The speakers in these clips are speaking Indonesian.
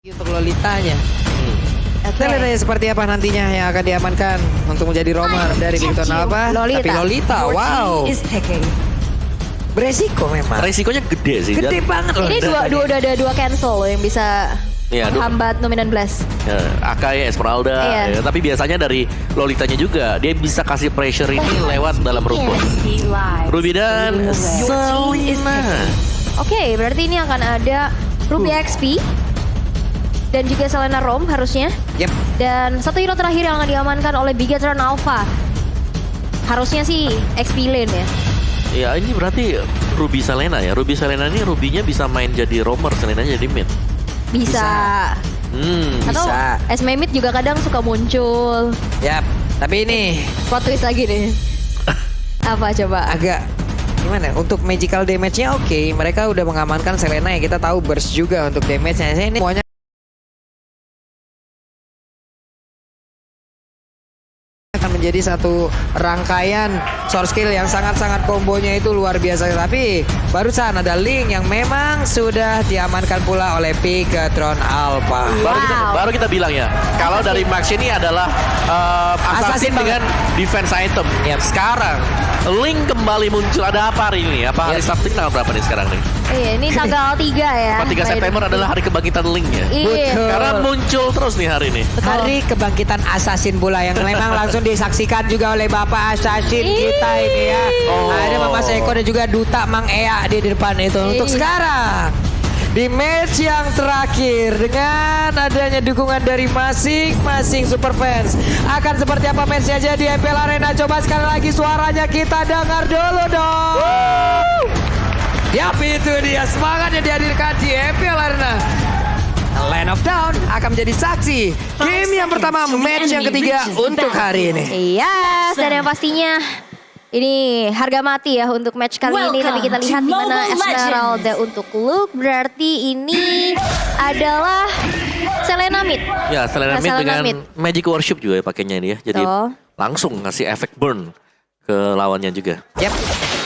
Untuk Lolitanya. Kita lihat aja seperti apa nantinya yang akan diamankan untuk menjadi romer dari Victor Alba. Tapi Lolita, wow. Beresiko memang. Resikonya gede sih. Gede banget loh. Ini udah ada dua cancel loh yang bisa menghambat Dominant Blast. Ya, Akai, Esmeralda. Iya. Ya, tapi biasanya dari Lolitanya juga dia bisa kasih pressure ini lewat dalam rumput. Ruby dan Selena. Oke, berarti ini akan ada Ruby XP dan juga Selena Rom harusnya. Yep. Dan satu hero terakhir yang akan diamankan oleh Bigatron Alpha. Harusnya sih XP lane ya. Ya ini berarti Ruby Selena ya. Ruby Selena ini Rubynya bisa main jadi roamer, Selenanya jadi mid. Bisa. Atau bisa. Esme mid juga kadang suka muncul. Yap. Tapi ini Plot twist lagi nih. Apa coba? agak gimana? Untuk magical damage-nya oke. Mereka udah mengamankan Selena yang kita tahu burst juga untuk damage-nya. Ini semuanya akan menjadi satu rangkaian source skill yang sangat-sangat kombonya itu luar biasa. Tapi barusan ada Link yang memang sudah diamankan pula oleh Bigatron Alpha. Baru kita bilang ya, kalau dari Max ini adalah assassin dengan defense item. Yep. Sekarang Link kembali muncul. Ada apa hari ini? Apa hari Sabtu tanggal berapa nih sekarang nih? Iya, ini tanggal 3 ya. 3 September adalah hari kebangkitan Link ya. Iya. Karena muncul terus nih hari ini. Hari kebangkitan assassin pula yang memang langsung disaksikan juga oleh Bapak Assassin kita ini ya. Ada Mama Seko dan juga Duta Mang Ea di depan itu. Untuk sekarang di match yang terakhir dengan adanya dukungan dari masing-masing super fans, akan seperti apa matchnya aja di MPL Arena? Coba sekali lagi suaranya kita dengar dulu dong. Yap, itu dia semangatnya dihadirkan di MPL Arena. Land of Dawn akan menjadi saksi game yang pertama, match yang ketiga untuk hari ini. Iya, dan yang pastinya ini harga mati ya untuk match kali ini. Tapi kita lihat di mana Esmeralda untuk Luke. Berarti ini adalah Selena mid. Ya, Selena mid dengan Magic Worship juga ya pakainya ini ya. Jadi langsung ngasih efek burn ke lawannya juga. Yap,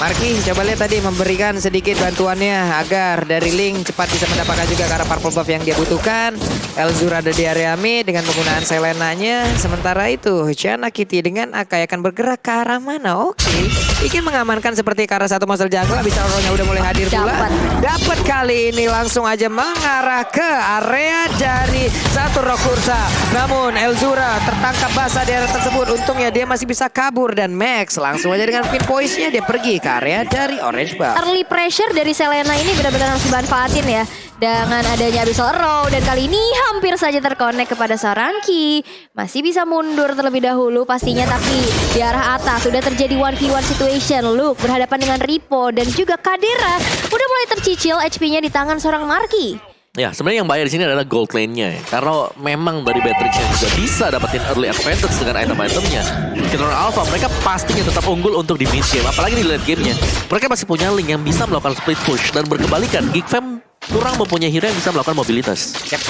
Marky coba lihat tadi memberikan sedikit bantuannya agar dari Link cepat bisa mendapatkan juga karena purple buff yang dia butuhkan. Elzur ada di area mid dengan penggunaan Selenanya. Sementara itu Chana Kitty dengan Akai akan bergerak ke arah mana? Oke, ingin mengamankan seperti ke arah satu monster jungle. Bisa Oronya udah mulai hadir pula. Dapat kali ini langsung aja mengarah ke area dari satu Rokursa. Namun Elzura tertangkap basah di area tersebut. Untungnya dia masih bisa kabur dan Max langsung aja dengan pin poise-nya dia pergi ke area dari Orange Buff. Early pressure dari Selena ini benar-benar harus dimanfaatin ya. Dengan adanya Abyssal Arrow dan kali ini hampir saja terkonek kepada Saranki. Masih bisa mundur terlebih dahulu pastinya, tapi di arah atas sudah terjadi 1v1 situation. Luke berhadapan dengan Ripo dan juga Kadera udah mulai tercicil HP-nya di tangan seorang Marky. Ya, sebenarnya yang bayar di sini adalah gold lane-nya ya. Karena memang dari Beatrix yang juga bisa dapetin early advantage dengan item-itemnya. Bigatron Alpha mereka pastinya tetap unggul untuk di mid game, apalagi di late game-nya. Mereka masih punya Link yang bisa melakukan split push dan berkebalikan Geek Fam kurang mempunyai hero yang bisa melakukan mobilitas. Yep.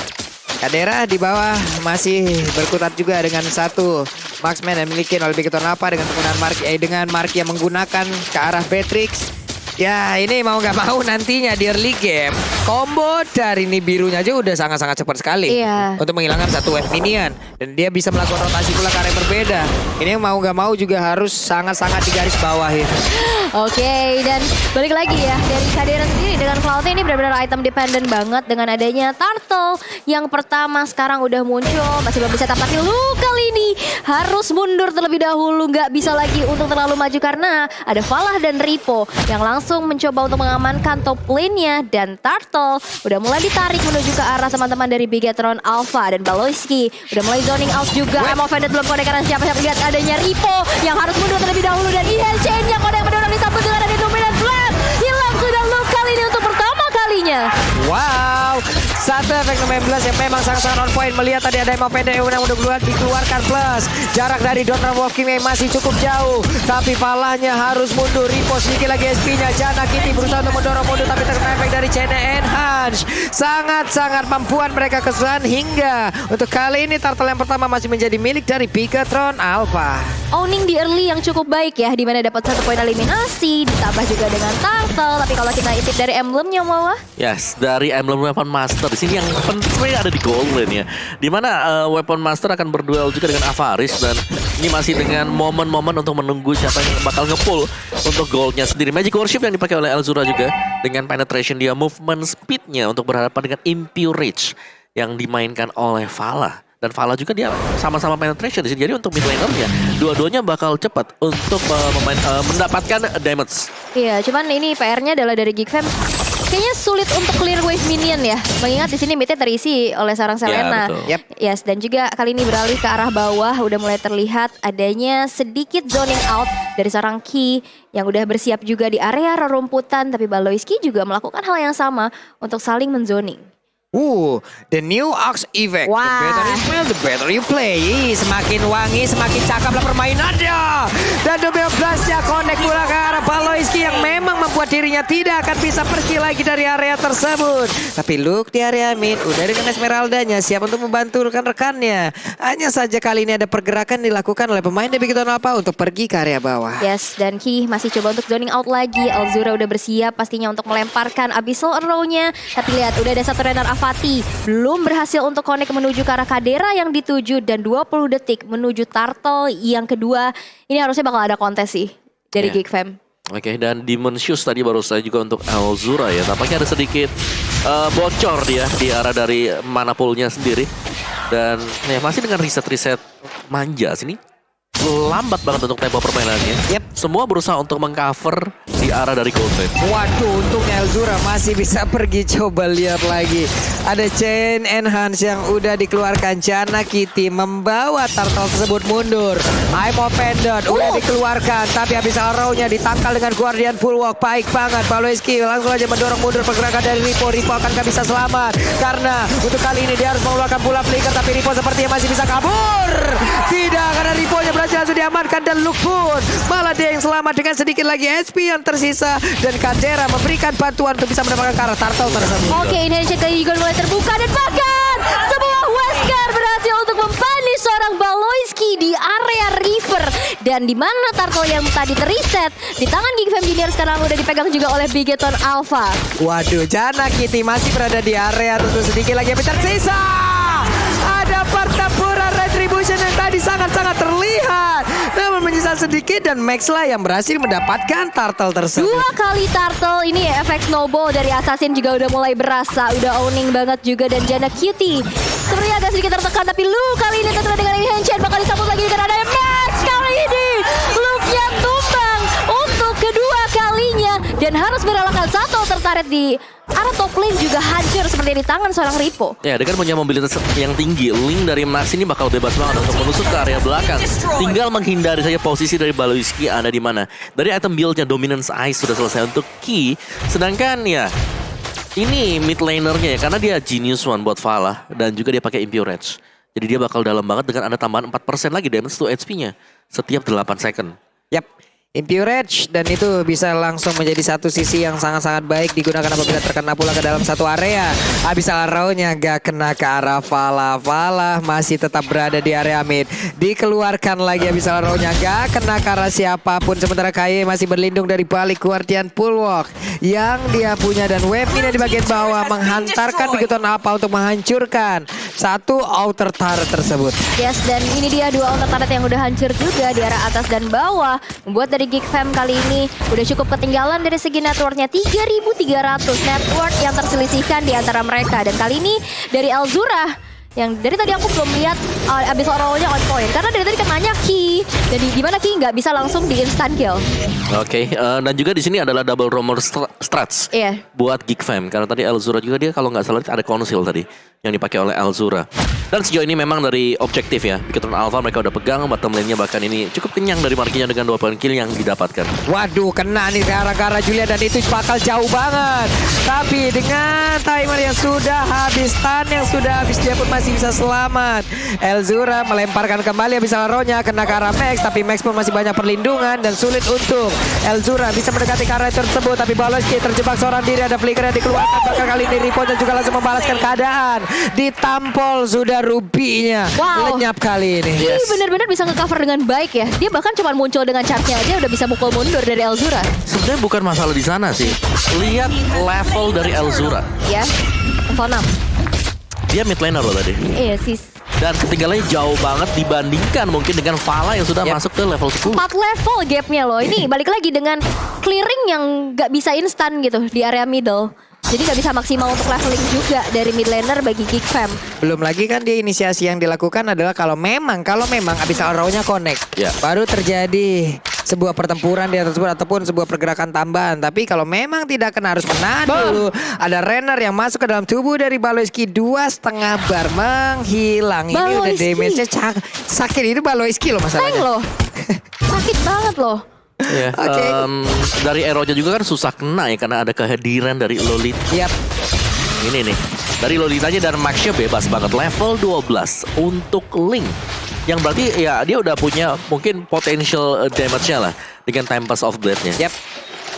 Kadera di bawah masih berkutat juga dengan satu marksman yang dimiliki oleh Bigatron Alpha dengan penggunaan Marky yang menggunakan ke arah Beatrix. Ya, ini mau nggak mau nantinya di early game combo dari ini birunya aja udah sangat-sangat cepat sekali untuk menghilangkan satu wave minion, dan dia bisa melakukan rotasi pula ke area berbeda. Ini yang mau nggak mau juga harus sangat-sangat digaris bawahin. Oke, dan balik lagi ya dari Kadera sendiri dengan Cloud ini benar-benar item dependent banget dengan adanya Turtle yang pertama sekarang udah muncul, masih belum bisa tampaknya Luke kali ini harus mundur terlebih dahulu, nggak bisa lagi untuk terlalu maju karena ada Falah dan Ripo yang langsung mencoba untuk mengamankan top lane-nya, dan Turtle udah mulai ditarik menuju ke arah teman-teman dari Bigatron Alpha, dan Baloyski udah mulai zoning out juga. Emo Vended belum kode karena siapa-siapa lihat adanya Ripo yang harus mundur terlebih dahulu, dan Ihan Chain-nya kode yang mendorong disambut dengan ada Dominant Blast. Hilang sudah Luke kali ini untuk pertama kalinya. Wow, satu efek 19 yang memang sangat-sangat on point. Melihat tadi ada Emo Pendek yang udah dikeluarkan, plus jarak dari Donald Walking yang masih cukup jauh, tapi Falahnya harus mundur. Ripo sedikit lagi SP-nya. Chana Kitty berusaha untuk mendorong mundur tapi terkena efek dari Chena Enhance. Sangat-sangat membuat mereka kesusahan hingga untuk kali ini Turtle yang pertama masih menjadi milik dari Bigatron Alpha. owning di early yang cukup baik ya, di mana dapat 1 poin eliminasi, ditambah juga dengan turtle. Tapi kalau kita intip dari emblemnya Mawa, Yes, dari emblem Weapon Master di sini yang penting ada di gold lane ya. Dimana Weapon Master akan berduel juga dengan Avaris dan ini masih dengan momen-momen untuk menunggu siapa yang bakal nge-pull untuk goldnya sendiri. Magic Worship yang dipakai oleh Elzura juga dengan penetration dia, movement speednya untuk berhadapan dengan Impure Rage yang dimainkan oleh Vala. Dan Vala juga dia sama-sama penetration di sini. Jadi untuk mid laner-nya dua-duanya bakal cepat untuk mendapatkan damage. iya, cuman ini PR-nya adalah dari Geek Fam. Kayaknya sulit untuk clear wave minion ya. Mengingat di sini midnya terisi oleh seorang Selena. betul. Yep. Yes, dan juga kali ini beralih ke arah bawah. Udah mulai terlihat adanya sedikit zoning out dari seorang Ki yang udah bersiap juga di area rerumputan. Tapi Baloiski juga melakukan hal yang sama untuk saling menzoning. The new Ox Effect. Wah. The better you smell, the better you play. Semakin wangi, semakin cakeplah permainannya. Dan double blast-nya connect pula ke arah Baloiski yang memang membuat dirinya tidak akan bisa pergi lagi dari area tersebut. Tapi Luke di area mid udah dengan Esmeralda-nya siap untuk membantu rekan-rekannya. Hanya saja kali ini ada pergerakan dilakukan oleh pemain dari Bikiton Alpha untuk pergi ke area bawah. Yes, dan Ki masih coba untuk zoning out lagi. Elzura udah bersiap pastinya untuk melemparkan Abyssal Arrow-nya. Tapi lihat, udah ada satu runner Avati. Belum berhasil untuk connect menuju ke arah Kadera yang dituju. Dan 20 detik menuju Turtle yang kedua. Ini harusnya bakal ada kontes sih dari Iya. Geek Fam. Oke, dan Demon Shoes tadi baru saja juga untuk Elzura ya. Tampaknya ada sedikit bocor dia di arah dari mana poolnya sendiri. Dan ya masih dengan riset-riset manja sini. Lambat banget untuk tempo permainannya. Yep. Semua berusaha untuk mengcover di arah dari gold lane. Waduh, untungnya Elzura masih bisa pergi. Coba lihat lagi. Ada chain enhance yang udah dikeluarkan. Jana Kitty membawa turtle tersebut mundur. I'm offended udah dikeluarkan. Tapi habis arrow-nya ditangkal dengan Guardian Full Walk. Baik banget. Baloiski langsung aja mendorong mundur pergerakan dari Ripo. Ripo akankah bisa selamat? Karena untuk kali ini dia harus mengeluarkan pula flicker. Tapi Ripo sepertinya masih bisa kabur. Tidak, karena Ripo-nya berhasil langsung diamankan. Dan Luke pun malah dia yang selamat dengan sedikit lagi HP yang tersisa. Dan Kadera memberikan bantuan untuk bisa mendapatkan ke arah turtle tersebut. Oke, initiate kali juga mulai terbuka dan bahkan sebuah Wesker berhasil untuk mempunish seorang Baloiski di area river. Dan di mana turtle yang tadi teriset di tangan Geek Fam Junior sekarang udah dipegang juga oleh Bigeton Alpha. Waduh, Jana Kitty masih berada di area tentu sedikit lagi yang tersisa. Ada pertempuran retribution yang tadi sangat-sangat terlihat. Namun menyisa sedikit dan Max lah yang berhasil mendapatkan turtle tersebut. 2 kali turtle ini efek snowball dari Assassin juga udah mulai berasa. Udah owning banget juga dan Jana Cutie sebenarnya agak sedikit tertekan. Tapi Luke kali ini tentu dengan handshake bakal disambut lagi dengan adanya Max. Kali ini Luke yang tumbang untuk kedua kalinya. Dan harus merelakan satu tertarik di arah top lane juga hancur seperti di tangan seorang Ripo. Ya, dengan punya mobilitas yang tinggi, Link dari Max ini bakal bebas banget untuk menusuk ke area belakang. Tinggal menghindari saja posisi dari Baloiski ada di mana. Dari item build-nya Dominance Ice sudah selesai untuk Ki. Sedangkan ya, ini mid laner-nya ya, karena dia Genius One buat Vala. Dan juga dia pakai Impure Rage. Jadi dia bakal dalam banget dengan ada tambahan 4% lagi damage to HP-nya. Setiap 8 second. Yap. Impure Rage dan itu bisa langsung menjadi satu sisi yang sangat-sangat baik digunakan apabila terkena pula ke dalam satu area. Habis arrow-nya gak kena ke arah Vala. Vala masih tetap berada di area mid. Dikeluarkan lagi habis arrow-nya gak kena ke arah siapapun. Sementara Kaye masih berlindung dari balik Guardian Full Walk yang dia punya. Dan weapon-nya di bagian bawah menghantarkan Bikiton Alpha untuk menghancurkan satu outer turret tersebut. Yes, dan ini dia 2 outer turret yang udah hancur juga di arah atas dan bawah. Membuat dari Geek Fam kali ini udah cukup ketinggalan dari segi networknya. 3.300 network yang terselisihkan di antara mereka. Dan kali ini dari Elzura yang dari tadi aku belum lihat abis rollnya on point. Karena dari tadi kenanya Ki. Jadi gimana Ki nggak bisa langsung di instant kill. Oke, dan juga di sini adalah double roamer strats Iya. buat Geek Fam. Karena tadi Elzura juga dia kalau nggak salah ada conceal tadi yang dipakai oleh Elzura. Dan sejauh ini memang dari objektif ya, Bikiton Alpha mereka udah pegang bottom lane-nya, bahkan ini cukup kenyang dari markinya dengan 2 poin kill yang didapatkan. Waduh, kena nih gara-gara Julia dan itu bakal jauh banget. Tapi dengan timer yang sudah habis, stun yang sudah habis, dia pun masih bisa selamat. Elzura melemparkan kembali Abyssal Arrow-nya kena ke arah Max, tapi Max pun masih banyak perlindungan dan sulit untuk Elzura bisa mendekati ke arah tersebut. Tapi Baloyski terjebak seorang diri, ada flicker yang dikeluarkan, bahkan kali ini Ripo dan juga langsung membalaskan keadaan. Ditampol sudah Rubinya. Wow. Lenyap kali ini. Ini benar-benar bisa nge-cover dengan baik ya. Dia bahkan cuma muncul dengan chartnya aja udah bisa mukul mundur dari Elzura. Sebenarnya bukan masalah di sana sih. Lihat level dari Elzura. Ya, level 6. Dia mid laner loh tadi. Iya sis. Dan ketinggalannya jauh banget dibandingkan mungkin dengan Vala yang sudah masuk ke level 10. 4 level gapnya loh. Ini balik lagi dengan clearing yang gak bisa instan gitu di area middle. Jadi gak bisa maksimal untuk leveling juga dari mid laner bagi Geek Fam. Belum lagi kan di inisiasi yang dilakukan adalah kalau memang Abyssal Arrow-nya connect, Ya. baru terjadi sebuah pertempuran di atas tersebut ataupun sebuah pergerakan tambahan. Tapi kalau memang tidak kena harus menahan dulu. Ada Renner yang masuk ke dalam tubuh dari Baloyski, 2,5 bar menghilang. Ini udah Baloyski. damage-nya sakit. Ini Baloyski loh Tank masalahnya. loh. Sakit banget loh. Ya, Oke. Dari Eronya juga kan susah kena ya karena ada kehadiran dari Lolita. Yap. Ini nih. Dari Lolitanya dan Maxnya bebas banget level 12 untuk Link. Yang berarti ya dia udah punya mungkin potential damage-nya lah dengan Tempest of Blade-nya. Yap.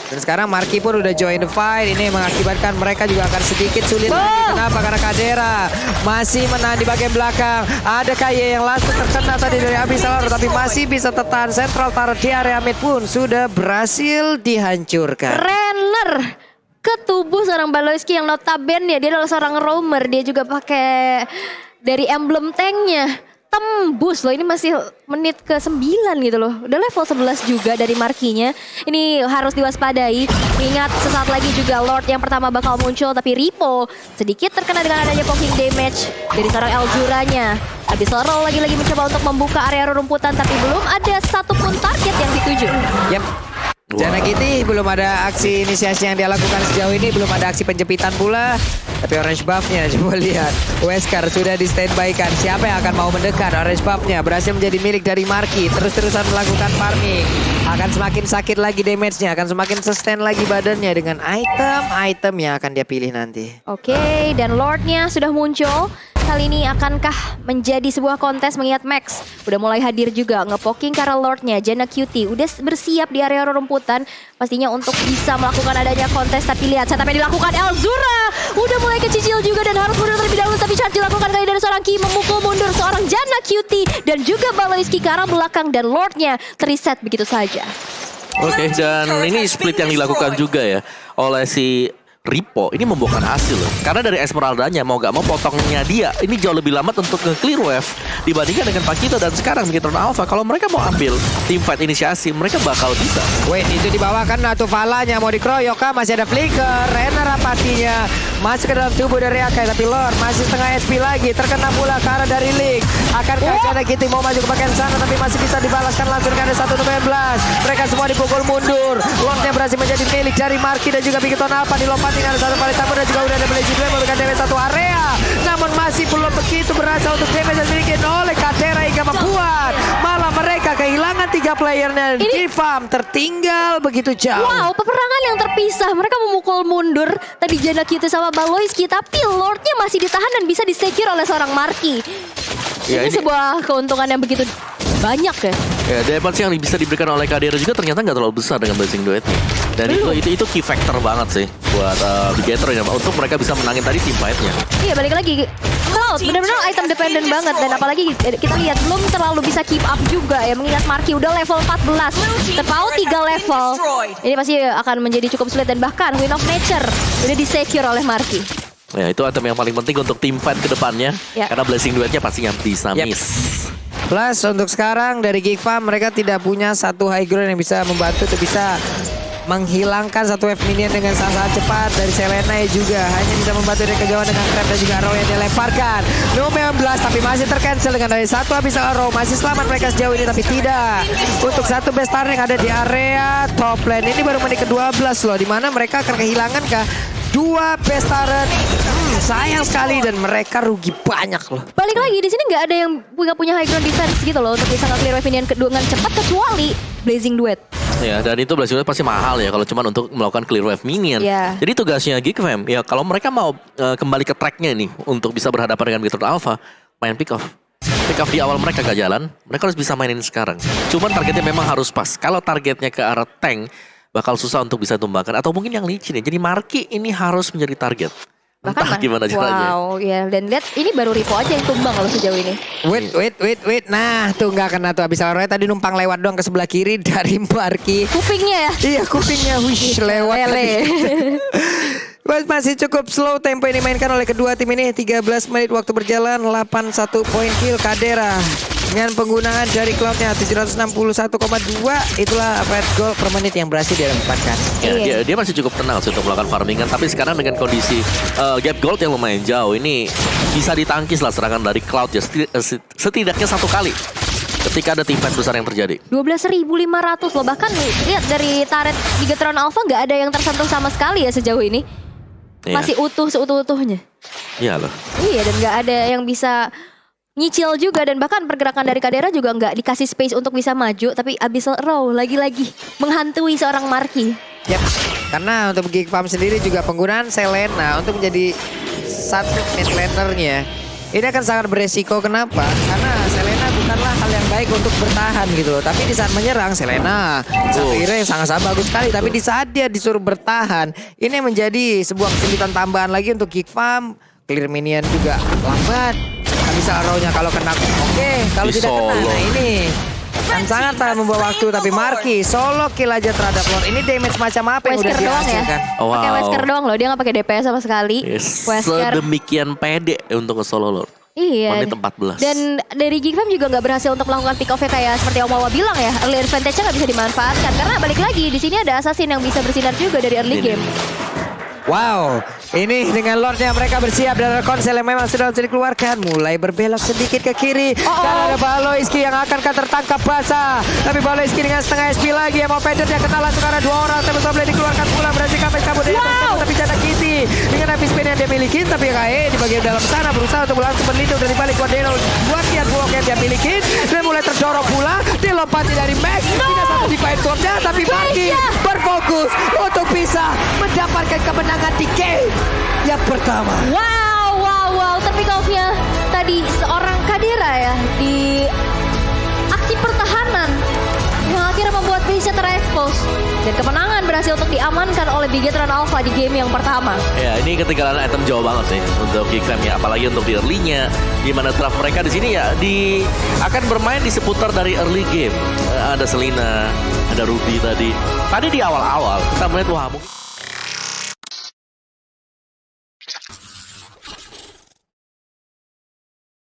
Dan sekarang Marky pun udah join the fight. Ini mengakibatkan mereka juga akan sedikit sulit lagi. Kenapa? Karena Kadera masih menahan di bagian belakang. Ada Kaye yang langsung terkena tadi dari Abyssal Arrow, tapi masih bisa tertahan. Central turret di area mid pun sudah berhasil dihancurkan. Renner ke tubuh seorang Baloyski yang notabene dia adalah seorang roamer. Dia juga pakai dari emblem tanknya. Tembus loh, ini masih menit ke 9 gitu loh. Udah level 11 juga dari Markinya. Ini harus diwaspadai. Ingat sesaat lagi juga Lord yang pertama bakal muncul. Tapi Ripo sedikit terkena dengan adanya poking damage dari seorang Elzuranya. Abyssal Arrow lagi-lagi mencoba untuk membuka area rumputan. Tapi belum ada satupun target yang dituju. Yap. Jana Kitty belum ada aksi inisiasi yang dia lakukan sejauh ini. Belum ada aksi penjepitan pula. Tapi orange buff-nya coba lihat. Wesker sudah di standby kan. Siapa yang akan mau mendekat? Orange buff-nya berhasil menjadi milik dari Marky. Terus-terusan melakukan farming. Akan semakin sakit lagi damage-nya. Akan semakin sustain lagi badannya dengan item-item yang akan dia pilih nanti. Oke, dan Lordnya sudah muncul. Kali ini akankah menjadi sebuah kontes mengingat Max udah mulai hadir juga ngepoking ke arah Lordnya. Jana Cutie udah bersiap di area rumputan pastinya untuk bisa melakukan adanya kontes. Tapi lihat setup yang dilakukan Elzura udah mulai kecicil juga dan harus mundur terlebih dahulu. Tapi charge dilakukan kali dari seorang Ki memukul mundur seorang Jana Cutie dan juga Baloyski ke arah belakang dan Lordnya terreset begitu saja. Oke, dan ini split yang dilakukan juga ya oleh si Ripo. Ini membuahkan hasil loh. Karena dari Esmeraldanya mau gak mau potongnya dia ini jauh lebih lambat untuk nge-clear wave dibandingkan dengan Pakito. Dan sekarang Mikitron Alpha kalau mereka mau ambil team fight inisiasi mereka bakal bisa. Wait, itu dibawakan Natu Valanya mau dikeroyok kah? Masih ada flicker. Renner apatinya masuk ke dalam tubuh dari Akai, tapi Lord masih setengah SP lagi. Terkena pula ke arah dari Link. Akankah Jana Kitty mau maju ke bagian sana, tapi masih bisa dibalaskan langsung dengan 1-19. Mereka semua dipukul mundur. Lordnya berhasil menjadi milik dari Marky dan juga Mikitron Alpha. Dilompat dengan satu kali tambah dan juga udah ada Blazing Blade memberikan damage satu area. Namun masih belum begitu berasa untuk damage yang dimiliki oleh Kadera hingga membuat malah mereka kehilangan 3 playernya. G-Fam tertinggal begitu jauh. Wow, peperangan yang terpisah. Mereka memukul mundur tadi Jana Cutie sama Baloyski, tapi Lordnya masih ditahan dan bisa di-secure oleh seorang Marky. Ya, ini sebuah keuntungan yang begitu banyak ya. Ya, damage yang bisa diberikan oleh Kadera juga ternyata nggak terlalu besar dengan Blazing Duet. Dan itu key factor banget sih buat Bigetron ya, untuk mereka bisa menangin tadi team fight-nya. Iya, balik lagi. Cloud benar-benar item dependent banget dan apalagi kita lihat belum terlalu bisa keep up juga ya, mengingat Marky udah level 14. Terpaut 3 level. Ini pasti akan menjadi cukup sulit dan bahkan Wind of Nature udah di-secure oleh Marky. Ya, itu item yang paling penting untuk team fight ke depannya. Ya. Karena Blazing Duet-nya pasti yang bisa Yep. miss. Plus untuk sekarang dari Geek-Fam mereka tidak punya satu high ground yang bisa membantu untuk bisa menghilangkan satu wave minion dengan sangat cepat. Dari Selena juga hanya bisa membantu dari kejauhan dengan trap dan juga arrow yang dilemparkan. Nume 11 tapi masih tercancel dengan dari satu Abyssal Arrow. Masih selamat mereka sejauh ini tapi tidak untuk satu best star yang ada di area top lane. Ini baru menit ke-12 loh, dimana mereka akan kehilangan kah 2 best turret. Sayang sekali dan mereka rugi banyak loh. Balik lagi di sini nggak ada yang punya high ground defense gitu loh untuk bisa nge-clear wave minion dengan cepat kecuali Blazing Duet. Ya, dan itu Blazing Duet pasti mahal ya kalau cuma untuk melakukan clear wave minion. Yeah. Jadi tugasnya Geek-Fam ya kalau mereka mau kembali ke tracknya nih untuk bisa berhadapan dengan Bigetron Alpha, main pick off. pick off di awal mereka gak jalan, mereka harus bisa mainin sekarang. Cuman targetnya memang harus pas. Kalau targetnya ke arah tank, bakal susah untuk bisa tumbangkan. Atau mungkin yang licin ya. Jadi Marky ini harus menjadi target. Entah gimana caranya. Wow, ya. Dan lihat ini baru Ripo aja yang tumbang loh sejauh ini. Wait. Nah, tuh nggak kena tuh. Abis Aurora tadi numpang lewat doang ke sebelah kiri dari Marky. Kupingnya ya. Iya, kupingnya wish lewat. Lele. Masih cukup slow tempo yang dimainkan oleh kedua tim ini. 13 menit waktu berjalan, 81 poin kill Kadera. Dengan penggunaan dari cloudnya 761,2, itulah average goal per menit yang berhasil didapatkan. Ya, dia masih cukup tenang sih untuk melakukan farmingan. Tapi sekarang dengan kondisi gap gold yang lumayan jauh, ini bisa ditangkis lah serangan dari Cloud ya. Setidaknya satu kali ketika ada tim fight besar yang terjadi. 12.500 loh. Bahkan lihat dari turret Gigatron Alpha nggak ada yang tersentuh sama sekali ya sejauh ini. Masih utuh seutuh-utuhnya. Iya loh. Iya, dan nggak ada yang bisa nyicil juga. Dan bahkan pergerakan dari Kadera juga nggak dikasih space untuk bisa maju. Tapi Abyssal Row lagi-lagi menghantui seorang Marky. Yap, karena untuk Geek Farm sendiri juga penggunaan Selena untuk menjadi satu mid lanernya ini akan sangat beresiko. Kenapa? Karena Selena bukanlah hal yang baik untuk bertahan gitu loh. Tapi di saat menyerang Selena Sapphire sangat-sangat bagus sekali. Tapi di saat dia disuruh bertahan, ini menjadi sebuah kesulitan tambahan lagi untuk Geek Farm. Clear minion juga lambat. Bisa arrow-nya kalau kena oke, kalau tidak kena, nah ini kan sangat membawa waktu. Tapi Marky solo kill aja terhadap Lord. Ini damage macam apa yang udah dihasilkan? Ya? Pakai Wesker doang loh, dia nggak pakai DPS sama sekali. Wesker sedemikian pede untuk nge-solo Lord. Iya. Menit 14. Dan dari Geek Farm juga nggak berhasil untuk melakukan pick off-nya kayak seperti Om Wawa bilang ya. Early advantage-nya nggak bisa dimanfaatkan karena balik lagi di sini ada assassin yang bisa bersinar juga dari early game. Wow, ini dengan Lordnya mereka bersiap dan konsel yang memang sudah dikeluarkan. Mulai berbelok sedikit ke kiri. Dan ada Baloiski yang akan tertangkap basah. Tapi Baloiski dengan setengah SP lagi yang mau pedet yang kena langsung karena dua orang. Tapi boleh dikeluarkan pula berhasil kabur dari tapi Jana Kitty dengan habis pin yang dia miliki. Tapi KE di bagian dalam sana berusaha untuk langsung berlindung dari balik Guardiano. Buat dia blok yang dia miliki. Dan mulai terdorong pula. Dilompati dari Max. Tidak satu di fight klubnya. Tapi Marky berfokus untuk bisa mendapatkan kemenangan di game yang pertama. Wow. Terpick off-nya tadi seorang Kadera ya di aksi pertahanan yang akhirnya membuat base-nya terekspos. Dan kemenangan berhasil untuk diamankan oleh Gigatron Alpha di game yang pertama. Ya, ini ketinggalan item jauh banget sih untuk Geek Farm ya, apalagi untuk di early-nya, di mana draft mereka di sini ya akan bermain di seputar dari early game. Ada Selena, ada Ruby tadi. Tadi di awal-awal kita melihat wah mungkin